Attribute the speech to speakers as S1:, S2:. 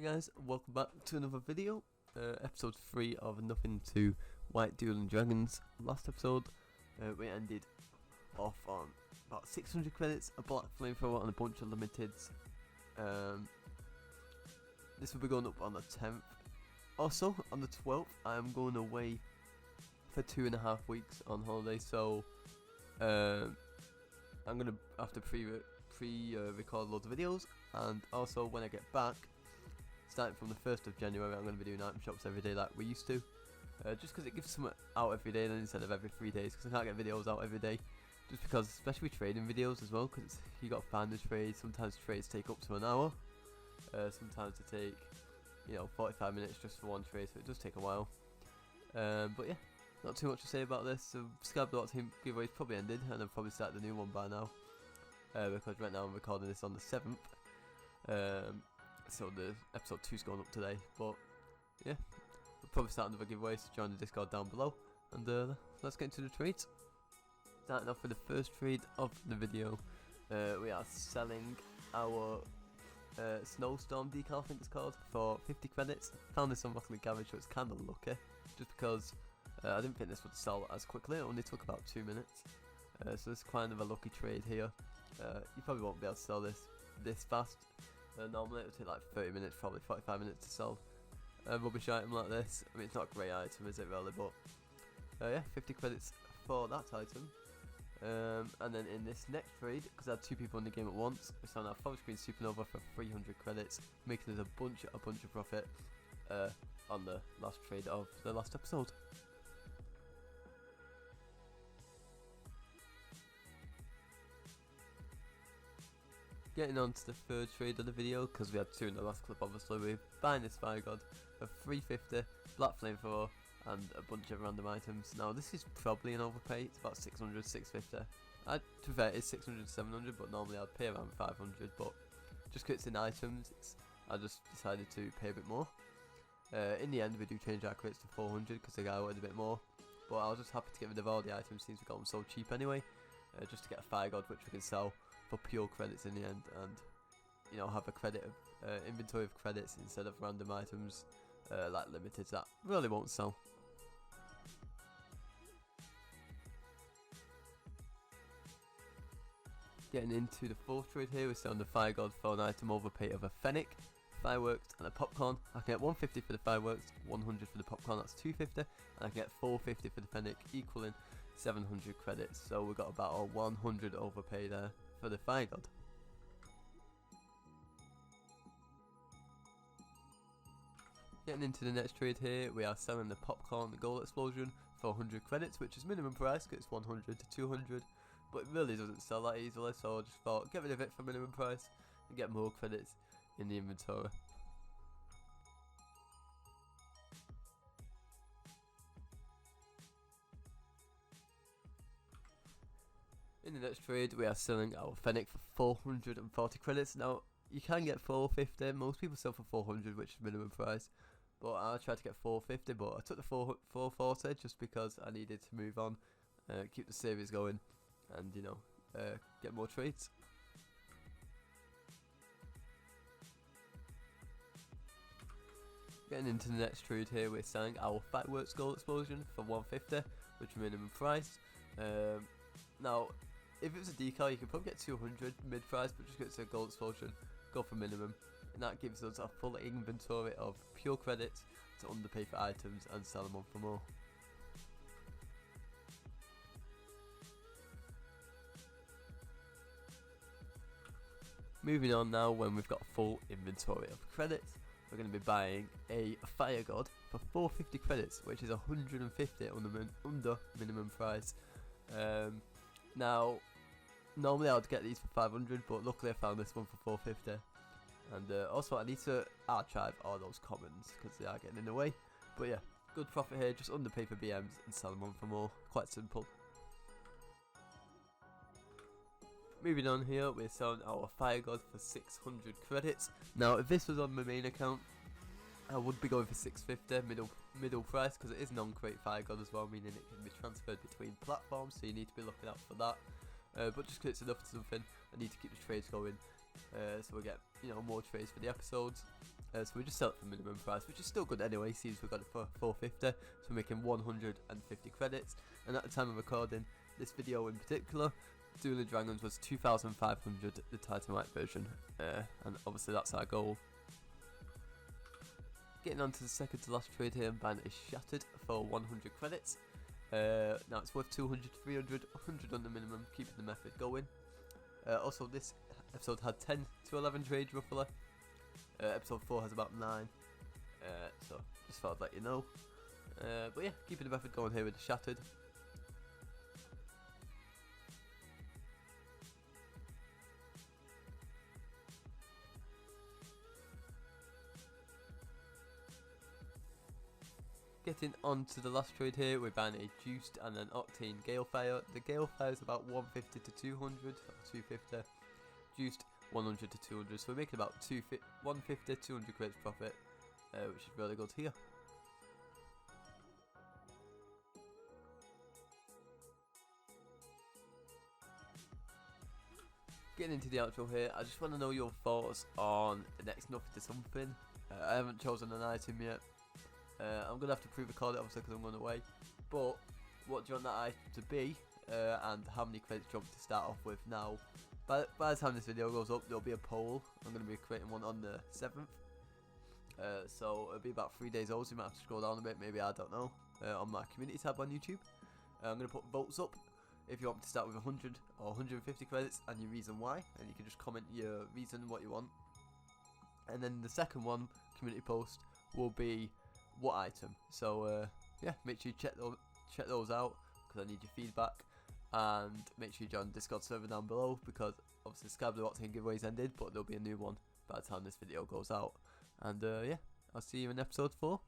S1: Hey guys, welcome back to another video, episode 3 of Nothing to White Dueling Dragons. Last episode, we ended off on about 600 credits, a black flamethrower and a bunch of limiteds. This will be going up on the 10th. Also, on the 12th, I am going away for 2.5 weeks on holiday, so I'm going to have to pre-record loads of videos, and also when I get back, starting from the 1st of January, I'm going to be doing item shops every day like we used to. Just because it gives something out every day then instead of every 3 days, because I can't get videos out every day. Just because, especially with trading videos as well, because you got to find the trades. Sometimes trades take up to an hour. Sometimes they take, 45 minutes just for one trade, so it does take a while. But yeah, not too much to say about this. So Subscribe Block Team giveaway's probably ended, and I've probably started the new one by now. Because right now I'm recording this on the 7th. So the episode 2's going up today, but yeah, we'll probably start another giveaway, so join the Discord down below, and let's get into the trades. Starting off with the first trade of the video, we are selling our Snowstorm decal, I think it's called, for 50 credits. Found this on Rocket Garage, so it's kind of lucky, just because I didn't think this would sell as quickly. It only took about 2 minutes, so it's kind of a lucky trade here. You probably won't be able to sell this fast. Normally it would take like 30 minutes, probably 45 minutes to sell a rubbish item like this. I mean, it's not a great item, is it really, but yeah, 50 credits for that item. And then in this next trade, because I had 2 people in the game at once, we're selling our Forest Green Supernova for 300 credits, making us a bunch of profit on the last trade of the last episode. Getting on to the third trade of the video, because we had 2 in the last clip obviously. We're buying this Fire God for 350, Black Flamethrower, and a bunch of random items. Now this is probably an overpay, it's about 600, 650. To be fair, it's 600, 700, but normally I'd pay around 500, but just because it's in items, I just decided to pay a bit more. In the end we do change our credits to 400 because the guy wanted a bit more, but I was just happy to get rid of all the items since we got them so cheap anyway, just to get a Fire God which we can sell for pure credits in the end, and have a credit of inventory of credits instead of random items like limiteds that really won't sell. Getting into the fourth trade here, we're selling the Fire God for an item overpay of a Fennec, fireworks and a popcorn. I can get 150 for the fireworks, 100 for the popcorn, that's 250, and I can get 450 for the Fennec, equaling 700 credits. So we got about a 100 overpay there for the Fire God. Getting into the next trade here, we are selling the popcorn gold explosion for 100 credits, which is minimum price because it's 100 to 200, but it really doesn't sell that easily, so I just thought get rid of it for minimum price and get more credits in the inventory. In the next trade, we are selling our Fennec for 440 credits. Now, you can get 450, most people sell for 400, which is minimum price, but I tried to get 450, but I took the 440 just because I needed to move on, keep the series going, and get more trades. Getting into the next trade here, we're selling our fireworks gold explosion for 150, which is minimum price. Now, if it was a decal, you could probably get 200 mid price, but just because it's a gold explosion, go for minimum, and that gives us a full inventory of pure credits to underpay for items and sell them on for more. Moving on now, when we've got a full inventory of credits, we're going to be buying a Fire God for 450 credits, which is 150 under minimum price. Now, normally I would get these for 500, but luckily I found this one for 450. And also I need to archive all those commons because they are getting in the way. But yeah, good profit here, just underpay for BMs and sell them on for more. Quite simple. Moving on here, we're selling our Fire God for 600 credits. Now, if this was on my main account, I would be going for 650 middle price, because it is non-crate Fire God as well, meaning it can be transferred between platforms, so you need to be looking out for that. But just because it's enough to something, I need to keep the trades going, so we get more trades for the episodes. So we just sell it for minimum price, which is still good anyway, since we got it for 450, so we're making 150 credits. And at the time of recording this video in particular, Dueling Dragons was 2,500, the Titanite version, and obviously that's our goal. Getting on to the second to last trade here, ban is Shattered for 100 credits. Now it's worth 200, 300, 100 on the minimum, keeping the method going. Also this episode had 10 to 11 trades roughly. Episode 4 has about 9, so just thought I'd let you know. But yeah, keeping the method going here with the Shattered. Getting on to the last trade here, we're banning a Juiced and an Octane Galefire. The Galefire is about 150 to 200, or 250. Juiced 100 to 200, so we're making about 150, 200 credits profit, which is really good here. Getting into the outro here, I just want to know your thoughts on the next Nothing to Something. I haven't chosen an item yet. I'm going to have to pre-record it obviously because I'm going away. But what do you want that item to be, and how many credits do you want me to start off with now? By the time this video goes up, there'll be a poll. I'm going to be creating one on the 7th. So it'll be about 3 days old, so you might have to scroll down a bit, maybe, I don't know, on my community tab on YouTube. I'm going to put votes up if you want me to start with 100 or 150 credits and your reason why. And you can just comment your reason, what you want. And then the second one, community post, will be what item. So yeah, make sure you check those out, because I need your feedback. And make sure you join the Discord server down below, because obviously Sky Blue Octane giveaways ended, but there'll be a new one by the time this video goes out. And yeah, I'll see you in episode 4.